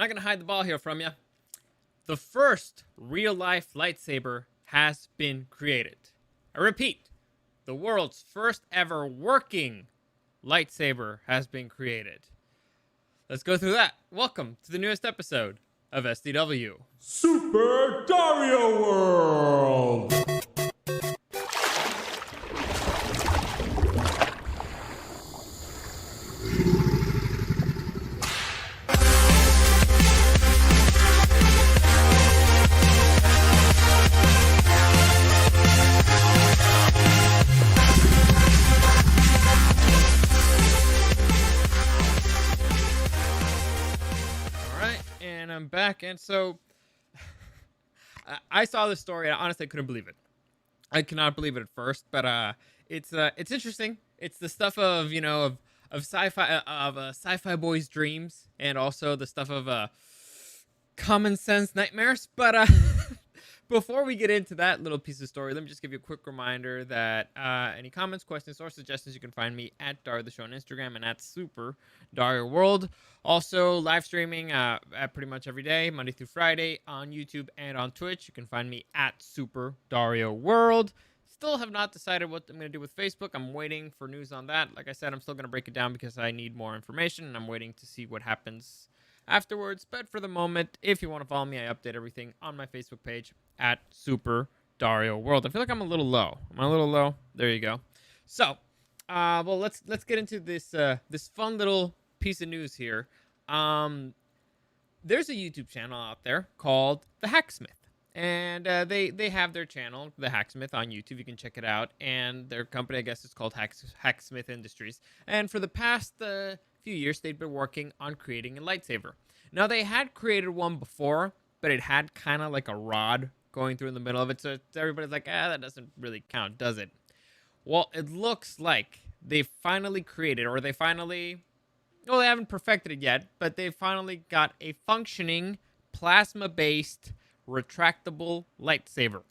not going to hide the ball here from you. The first real-life lightsaber has been created. I repeat, the world's first ever working lightsaber has been created. Let's go through that. Welcome to the newest episode of SDW. Super Dario World! I'm back, and so I saw this story, and I honestly couldn't believe it. I cannot believe it at first, but it's interesting. It's the stuff of sci-fi boys' dreams, and also the stuff of common sense nightmares. But before we get into that little piece of story, let me just give you a quick reminder that any comments, questions, or suggestions, you can find me at Dario the Show on Instagram and at Super Dario World. Also, live streaming at pretty much every day, Monday through Friday, on YouTube and on Twitch. You can find me at Super Dario World. Still have not decided what I'm going to do with Facebook. I'm waiting for news on that. Like I said, I'm still going to break it down because I need more information, and I'm waiting to see what happens afterwards. But for the moment, if you want to follow me, I update everything on my Facebook page at Super Dario World. I feel like I'm a little low. Am I a little low? There you go. So, well, let's get into this this fun little piece of news here. There's a YouTube channel out there called the Hacksmith, and they have their channel, the Hacksmith, on YouTube. You can check it out, and their company, I guess, is called Hacksmith Industries. And for the past few years, they've been working on creating a lightsaber. Now, they had created one before, but it had kind of like a rod going through in the middle of it, so everybody's like, that doesn't really count, does it? Well, it looks like they finally created, or they haven't perfected it yet, but they finally got a functioning plasma-based retractable lightsaber.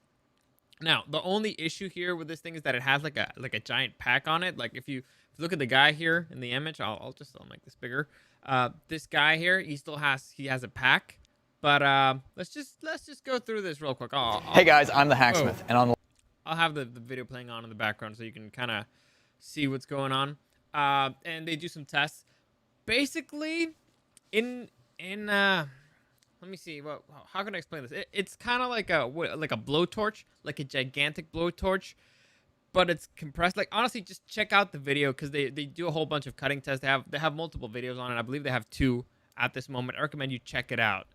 Now, the only issue here with this thing is that it has like a giant pack on it. Like if you look at the guy here in the image, I'll make this bigger. This guy here, he has a pack. But let's just go through this real quick. Hey guys, I'm the Hacksmith, and I'll have the video playing on in the background so you can kind of see what's going on. And they do some tests. Basically, let me see. How can I explain this? It's kind of like a blowtorch, like a gigantic blowtorch, but it's compressed. Like, honestly, just check out the video because they do a whole bunch of cutting tests. They have multiple videos on it. I believe they have 2 at this moment. I recommend you check it out.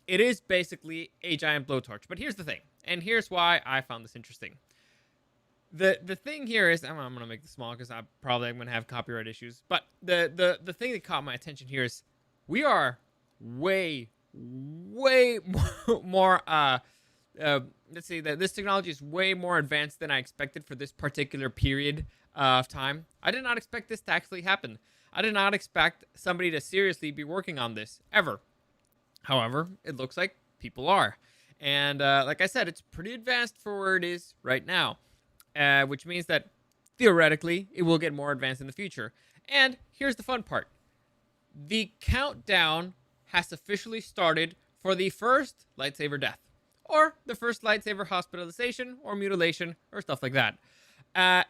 It is basically a giant blowtorch. But here's the thing, and here's why I found this interesting. The thing here is, I'm going to make this small because I'm going to have copyright issues. But the thing that caught my attention here is we are way more, let's see, that this technology is way more advanced than I expected for this particular period of time. I did not expect this to actually happen. I did not expect somebody to seriously be working on this, ever. However, it looks like people are. And like I said, it's pretty advanced for where it is right now. Which means that, theoretically, it will get more advanced in the future. And here's the fun part. The countdown has officially started for the first lightsaber death. Or the first lightsaber hospitalization or mutilation or stuff like that.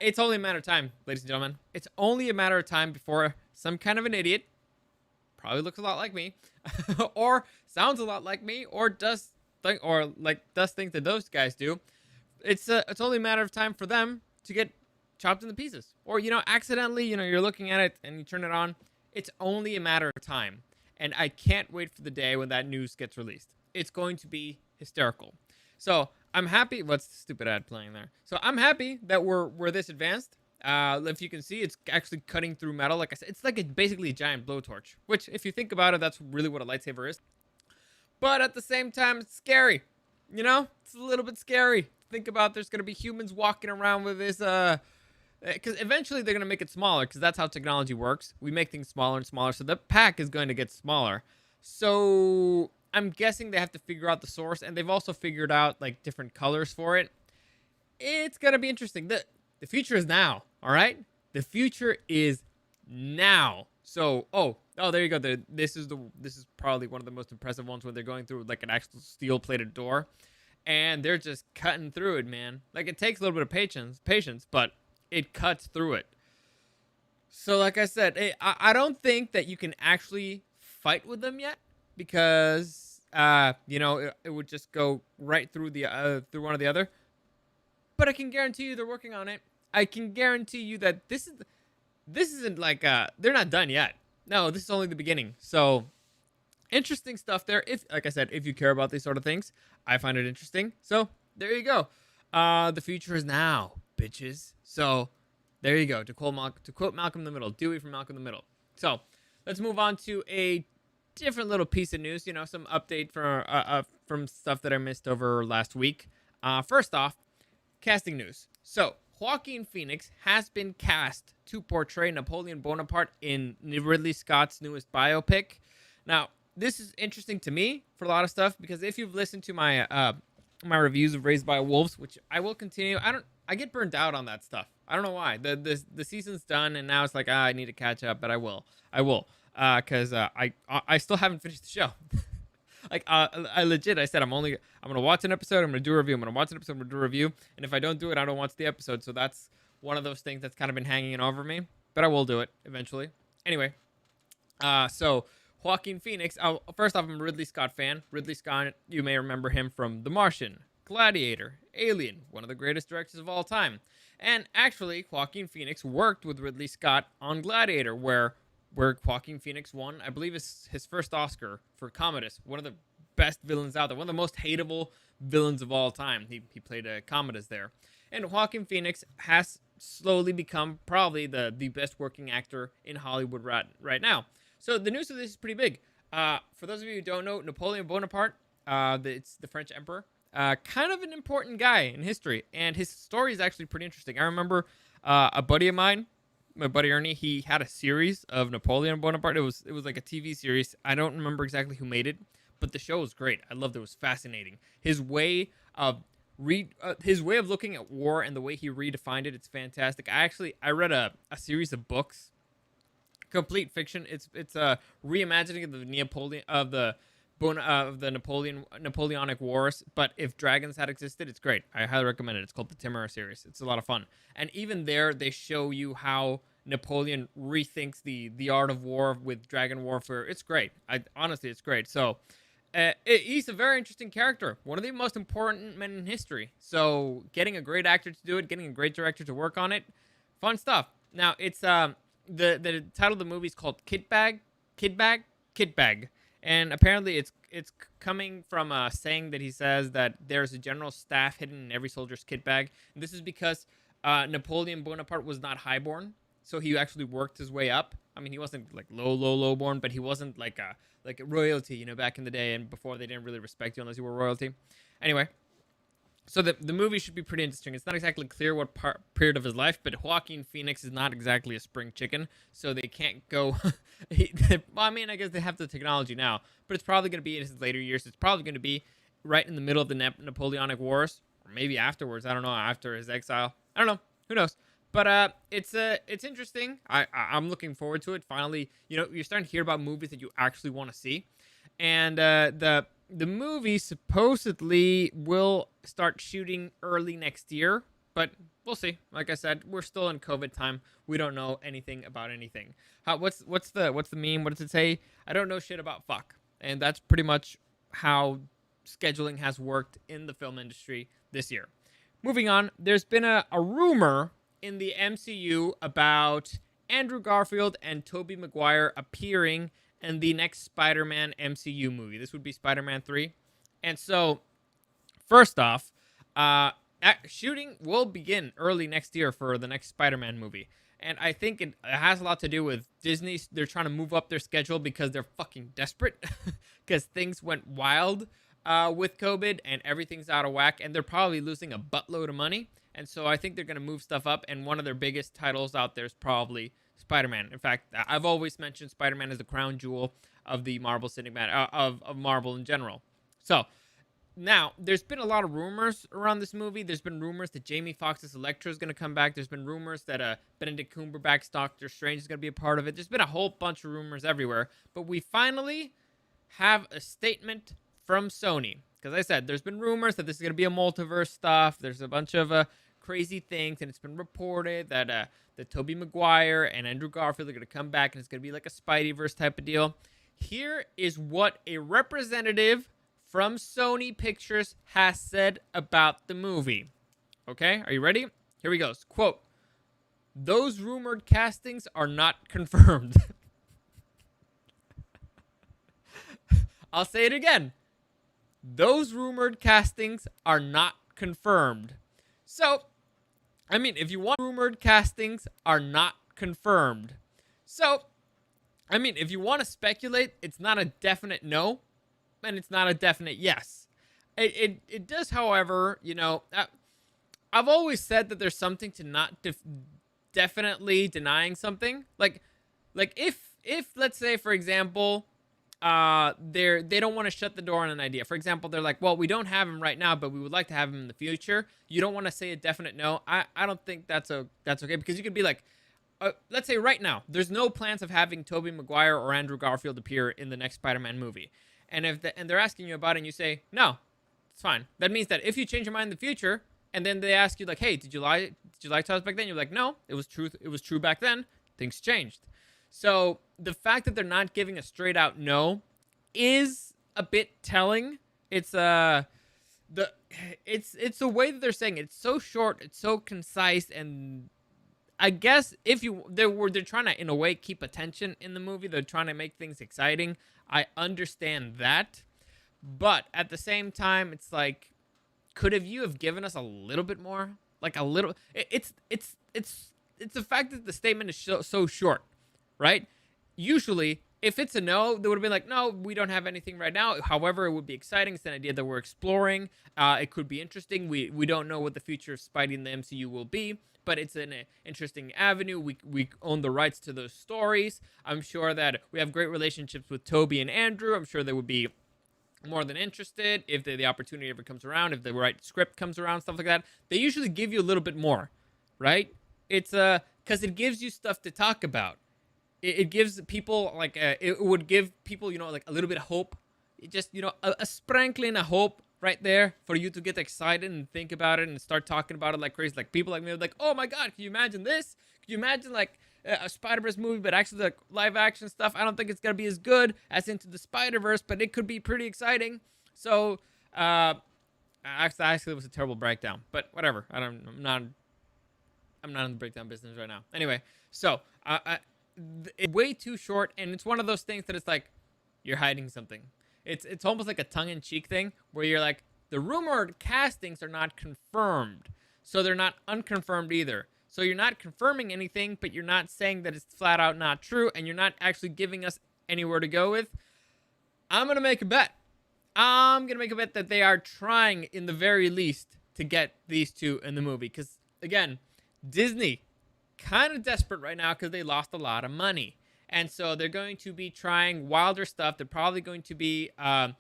It's only a matter of time, ladies and gentlemen. It's only a matter of time before some kind of an idiot, probably looks a lot like me, or sounds a lot like me, or does things that those guys do. It's only a matter of time for them to get chopped into pieces. Or, accidentally, you're looking at it and you turn it on. It's only a matter of time. And I can't wait for the day when that news gets released. It's going to be hysterical. So, I'm happy. What's the stupid ad playing there? So, I'm happy that we're this advanced. If you can see, it's actually cutting through metal. Like I said, it's like basically a giant blowtorch. Which, if you think about it, that's really what a lightsaber is. But at the same time, it's scary. It's a little bit scary. Think about there's going to be humans walking around with this, because eventually they're going to make it smaller, because that's how technology works. We make things smaller and smaller, so the pack is going to get smaller. So I'm guessing they have to figure out the source, and they've also figured out, like, different colors for it. It's going to be interesting. The future is now, all right? The future is now. So, there you go. This is probably one of the most impressive ones when they're going through like an actual steel-plated door, and they're just cutting through it, man. Like it takes a little bit of patience, but it cuts through it. So, like I said, I don't think that you can actually fight with them yet because, it would just go right through through one or the other. But I can guarantee you they're working on it. I can guarantee you that this isn't like they're not done yet. No, this is only the beginning. So interesting stuff there. If, like I said, if you care about these sort of things, I find it interesting. So there you go. The future is now, bitches. So there you go. To quote Malcolm in the Middle, Dewey from Malcolm in the Middle. So let's move on to a different little piece of news. Some update from stuff that I missed over last week. First off, casting news. So Joaquin Phoenix has been cast to portray Napoleon Bonaparte in Ridley Scott's newest biopic. Now, this is interesting to me for a lot of stuff because if you've listened to my my reviews of Raised by Wolves, which I will continue, I get burned out on that stuff. I don't know why. The season's done and now it's like I need to catch up, but I will, because I still haven't finished the show. Like I legit, I said I'm gonna watch an episode, I'm gonna do a review. I'm gonna watch an episode, I'm gonna do a review. And if I don't do it, I don't watch the episode. So that's one of those things that's kind of been hanging over me. But I will do it eventually. Anyway, so Joaquin Phoenix. First off, I'm a Ridley Scott fan. Ridley Scott, you may remember him from The Martian, Gladiator, Alien, one of the greatest directors of all time. And actually, Joaquin Phoenix worked with Ridley Scott on Gladiator, where Joaquin Phoenix won, I believe, his first Oscar for Commodus, one of the best villains out there, one of the most hateable villains of all time. He played Commodus there. And Joaquin Phoenix has slowly become probably the best working actor in Hollywood right now. So the news of this is pretty big. For those of you who don't know, Napoleon Bonaparte, it's the French emperor, kind of an important guy in history, and his story is actually pretty interesting. I remember a buddy of mine, my buddy Ernie, he had a series of Napoleon Bonaparte. It was like a TV series. I don't remember exactly who made it, but the show was great. I loved it. It was fascinating. His way of looking at war and the way he redefined it, it's fantastic. I read a series of books, complete fiction. It's a reimagining of the Napoleonic Wars, but if dragons had existed, it's great. I highly recommend it. It's called the Timur series. It's a lot of fun. And even there, they show you how Napoleon rethinks the art of war with dragon warfare. It's great. Honestly, it's great. So he's a very interesting character. One of the most important men in history. So getting a great actor to do it, getting a great director to work on it, fun stuff. Now, it's the title of the movie is called Kit Bag. And apparently it's coming from a saying that he says that there's a general staff hidden in every soldier's kit bag. And this is because Napoleon Bonaparte was not highborn, so he actually worked his way up. I mean, he wasn't like low born, but he wasn't like a royalty, back in the day and before they didn't really respect you unless you were royalty. Anyway, so the movie should be pretty interesting. It's not exactly clear what period of his life, but Joaquin Phoenix is not exactly a spring chicken, so they can't go... I mean, I guess they have the technology now, but it's probably going to be in his later years. It's probably going to be right in the middle of the Napoleonic Wars, or maybe afterwards. I don't know, after his exile. I don't know. Who knows? But it's interesting. I'm looking forward to it. Finally, you're starting to hear about movies that you actually want to see. And the movie supposedly will start shooting early next year, but we'll see. Like I said, we're still in COVID time. We don't know anything about anything. What's the meme? What does it say? I don't know shit about fuck. And that's pretty much how scheduling has worked in the film industry this year. Moving on, there's been a rumor in the MCU about Andrew Garfield and Tobey Maguire appearing in the next Spider-Man MCU movie. This would be Spider-Man 3. And so, first off, shooting will begin early next year for the next Spider-Man movie. And I think it has a lot to do with Disney. They're trying to move up their schedule because they're fucking desperate. Because things went wild with COVID and everything's out of whack. And they're probably losing a buttload of money. And so I think they're going to move stuff up. And one of their biggest titles out there is probably Spider-Man. In fact, I've always mentioned Spider-Man as the crown jewel of the Marvel cinematic of Marvel in general. So Now, there's been a lot of rumors around this movie. There's been rumors that Jamie Foxx's Electro is going to come back. There's been rumors that Benedict Cumberbatch's Doctor Strange is going to be a part of it. There's been a whole bunch of rumors everywhere. But we finally have a statement from Sony. Because I said, there's been rumors that this is going to be a multiverse stuff. There's a bunch of crazy things. And it's been reported that Tobey Maguire and Andrew Garfield are going to come back. And it's going to be like a Spideyverse type of deal. Here is what a representative from Sony Pictures has said about the movie. Okay, are you ready? Here we go. Quote, "Those rumored castings are not confirmed." I'll say it again. Those rumored castings are not confirmed. So, I mean, if you want rumored castings are not confirmed. So, I mean, if you want to speculate, it's not a definite no. And it's not a definite yes. It does, however, you know, I've always said that there's something to not definitely denying something. Like if let's say, for example, they don't want to shut the door on an idea. For example, they're like, well, we don't have him right now, but we would like to have him in the future. You don't want to say a definite no. I don't think that's okay, because you could be like, let's say right now, there's no plans of having Tobey Maguire or Andrew Garfield appear in the next Spider-Man movie. And and they're asking you about it and you say, no, it's fine. That means that if you change your mind in the future and then they ask you like, hey, did you like to us back then? You're like, no, it was true back then. Things changed. So the fact that they're not giving a straight out no is a bit telling. It's the way that they're saying it. It's so short, it's so concise, and I guess if they're trying to, in a way, keep attention in the movie. They're trying to make things exciting. I understand that, but at the same time, it's like, could you have given us a little bit more? Like a little. It's the fact that the statement is so short, right? Usually, if it's a no, they would have been like, no, we don't have anything right now. However, it would be exciting. It's an idea that we're exploring. It could be interesting. We don't know what the future of Spidey in the MCU will be, but it's an interesting avenue. We own the rights to those stories. I'm sure that we have great relationships with Tobey and Andrew. I'm sure they would be more than interested if the opportunity ever comes around, if the right script comes around, stuff like that. They usually give you a little bit more, right? It's because it gives you stuff to talk about. It gives people like it would give people, you know, like a little bit of hope. It just, you know, a sprinkling of hope right there for you to get excited and think about it and start talking about it like crazy. Like people like me are like, oh my god, can you imagine this? Can you imagine like a Spider-Verse movie, but actually like live action stuff? I don't think it's gonna be as good as Into the Spider-Verse, but it could be pretty exciting. So actually it was a terrible breakdown, but whatever. I'm not in the breakdown business right now. Anyway, so it's way too short, and it's one of those things that it's like you're hiding something. It's almost like a tongue-in-cheek thing where you're like, the rumored castings are not confirmed, so they're not unconfirmed either. So you're not confirming anything, but you're not saying that it's flat out not true, and you're not actually giving us anywhere to go with. I'm gonna make a bet. I'm gonna make a bet that they are trying, in the very least, to get these two in the movie. Because again, Disney kind of desperate right now because they lost a lot of money. And so they're going to be trying wilder stuff. They're probably going to be, they're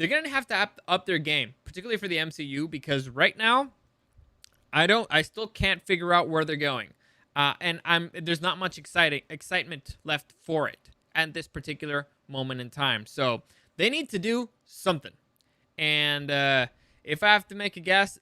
going to have to up their game, particularly for the MCU, because right now, I still can't figure out where they're going. And there's not much excitement left for it at this particular moment in time. So they need to do something. And if I have to make a guess,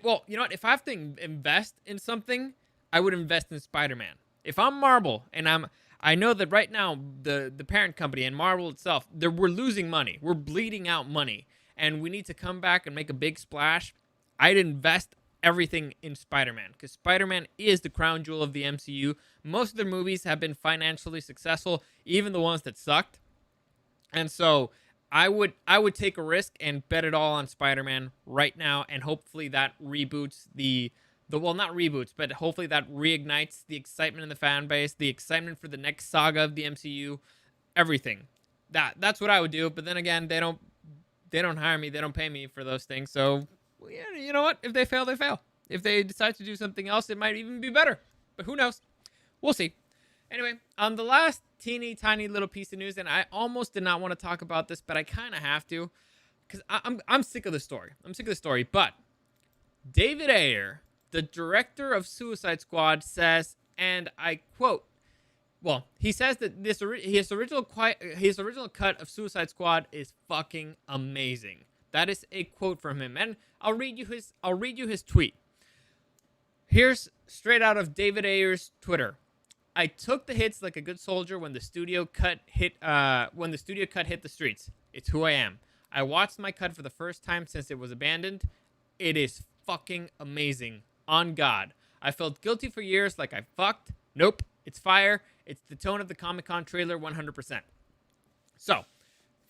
well, you know what? If I have to invest in something, I would invest in Spider-Man. If I'm Marvel and I know that right now the parent company and Marvel itself, we're losing money. We're bleeding out money, and we need to come back and make a big splash. I'd invest everything in Spider-Man, because Spider-Man is the crown jewel of the MCU. Most of their movies have been financially successful, even the ones that sucked. And so I would take a risk and bet it all on Spider-Man right now, and hopefully that reboots well, not reboots, but hopefully that reignites the excitement in the fan base, the excitement for the next saga of the MCU, everything. That's what I would do. But then again, they don't hire me, they don't pay me for those things. So, yeah, you know what? If they fail, they fail. If they decide to do something else, it might even be better. But who knows? We'll see. Anyway, on the last teeny tiny little piece of news, and I almost did not want to talk about this, but I kind of have to. because I'm sick of the story. I'm sick of the story. But David Ayer, the director of Suicide Squad, says, and I quote, well, he says that his original cut of Suicide Squad is fucking amazing. That is a quote from him, and I'll read you his tweet. Here's straight out of David Ayer's Twitter. I took the hits like a good soldier when the studio cut hit the streets. It's who I am. I watched my cut for the first time since it was abandoned. It is fucking amazing. On God. I felt guilty for years like I fucked. Nope. It's fire. It's the tone of the Comic-Con trailer 100%. So,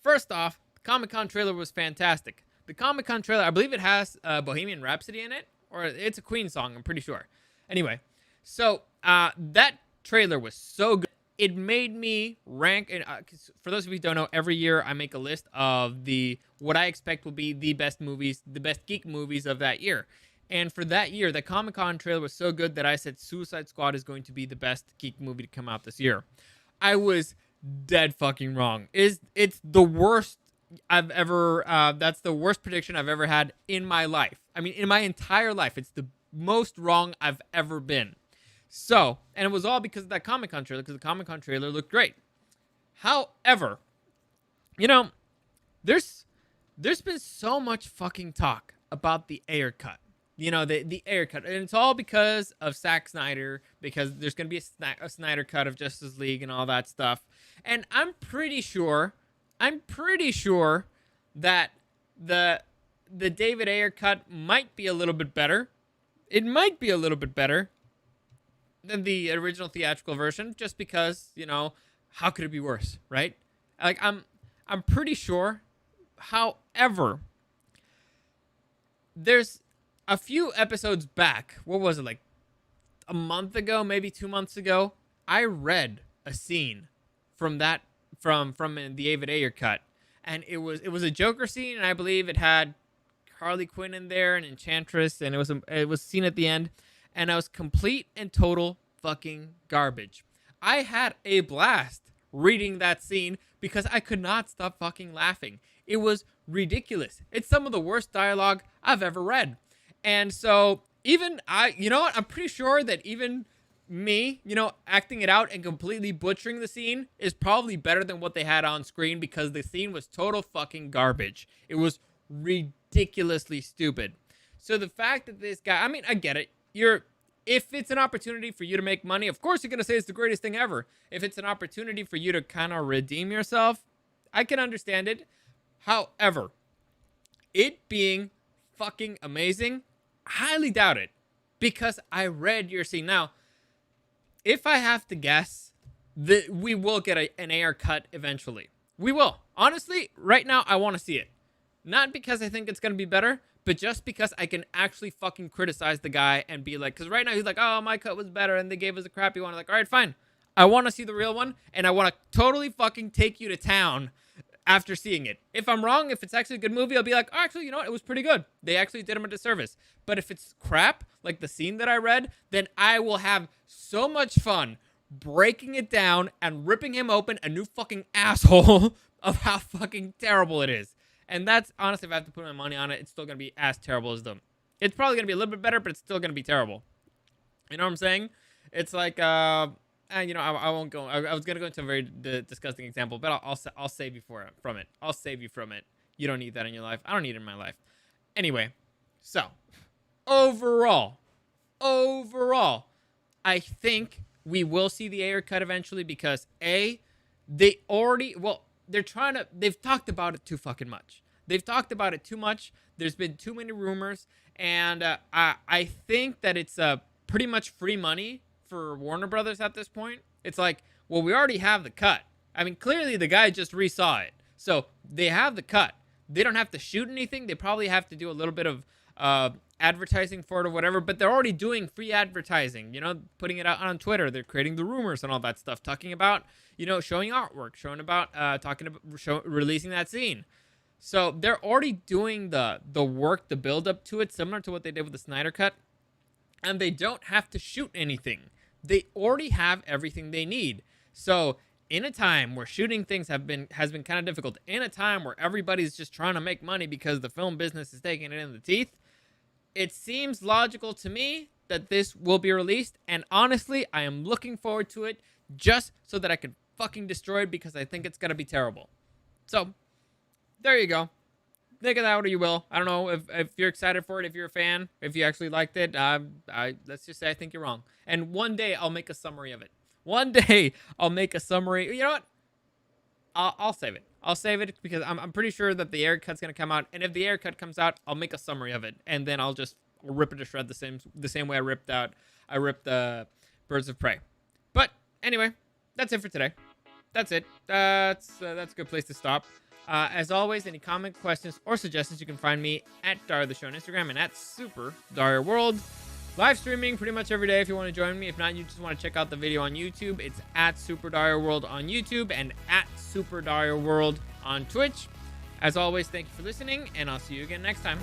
first off, the Comic-Con trailer was fantastic. The Comic-Con trailer, I believe it has Bohemian Rhapsody in it. Or it's a Queen song, I'm pretty sure. Anyway, so that trailer was so good. It made me rank, and for those of you who don't know, every year I make a list of what I expect will be the best movies, the best geek movies of that year. And for that year, the Comic-Con trailer was so good that I said Suicide Squad is going to be the best geek movie to come out this year. I was dead fucking wrong. It's the worst I've ever, that's the worst prediction I've ever had in my life. I mean, in my entire life, it's the most wrong I've ever been. So, and it was all because of that Comic-Con trailer, because the Comic-Con trailer looked great. However, you know, there's been so much fucking talk about the Ayer cut. You know, the Ayer cut. And it's all because of Zack Snyder, because there's going to be a Snyder cut of Justice League and all that stuff. And I'm pretty sure that the David Ayer cut might be a little bit better. It might be a little bit better than the original theatrical version, just because, you know, how could it be worse, right? Like, I'm pretty sure. However, there's a few episodes back, what was it, like a month ago, maybe 2 months ago, I read a scene from the David Ayer cut, and it was a Joker scene, and I believe it had Harley Quinn in there and Enchantress, and it was seen at the end, and I was complete and total fucking garbage. I had a blast reading that scene because I could not stop fucking laughing. It was ridiculous. It's some of the worst dialogue I've ever read. And so even you know what? I'm pretty sure that even me, you know, acting it out and completely butchering the scene is probably better than what they had on screen, because the scene was total fucking garbage. It was ridiculously stupid. So the fact that this guy, I mean, I get it. If it's an opportunity for you to make money, of course you're going to say it's the greatest thing ever. If it's an opportunity for you to kind of redeem yourself, I can understand it. However, it being fucking amazing, highly doubt it, because I read your scene. Now, if I have to guess, we will get an Ayer cut eventually. We will. Honestly, right now, I want to see it. Not because I think it's going to be better, but just because I can actually fucking criticize the guy and be like, because right now he's like, oh, my cut was better and they gave us a crappy one. I'm like, all right, fine. I want to see the real one, and I want to totally fucking take you to town after seeing it. If I'm wrong, if it's actually a good movie, I'll be like, oh, actually, you know what? It was pretty good. They actually did him a disservice. But if it's crap, like the scene that I read, then I will have so much fun breaking it down and ripping him open a new fucking asshole of how fucking terrible it is. And that's, honestly, if I have to put my money on it, it's still going to be as terrible as them. It's probably going to be a little bit better, but it's still going to be terrible. You know what I'm saying? It's like, you know, I won't go. I was going to go into a very disgusting example, but I'll save you from it. I'll save you from it. You don't need that in your life. I don't need it in my life. Anyway, so, overall, I think we will see the Ayer cut eventually, because they've talked about it too fucking much. They've talked about it too much. There's been too many rumors, and I think that it's pretty much free money for Warner Brothers at this point. It's like, well, we already have the cut. I mean, clearly the guy just resaw it, so they have the cut. They don't have to shoot anything. They probably have to do a little bit of advertising for it or whatever, but they're already doing free advertising, you know, putting it out on Twitter. They're creating the rumors and all that stuff, talking about, you know, showing artwork, releasing that scene. So they're already doing the work, the build up to it, similar to what they did with the Snyder cut, and they don't have to shoot anything. They already have everything they need. So in a time where shooting things has been kind of difficult, in a time where everybody's just trying to make money because the film business is taking it in the teeth, it seems logical to me that this will be released. And honestly, I am looking forward to it just so that I can fucking destroy it, because I think it's gonna be terrible. So there you go. Think of that what you will. I don't know if you're excited for it, if you're a fan, if you actually liked it. Let's just say I think you're wrong. And one day I'll make a summary of it. One day I'll make a summary. You know what? I'll save it. I'll save it because I'm pretty sure that the Ayer cut's gonna come out. And if the Ayer cut comes out, I'll make a summary of it, and then I'll just rip it to shred the same way I ripped the Birds of Prey. But anyway, that's it for today. That's it. That's a good place to stop. As always, any comment, questions, or suggestions, you can find me at Dario the Show on Instagram and at Super Dario World. Live streaming pretty much every day if you want to join me. If not, you just want to check out the video on YouTube. It's at Super Dario World on YouTube and at Super Dario World on Twitch. As always, thank you for listening, and I'll see you again next time.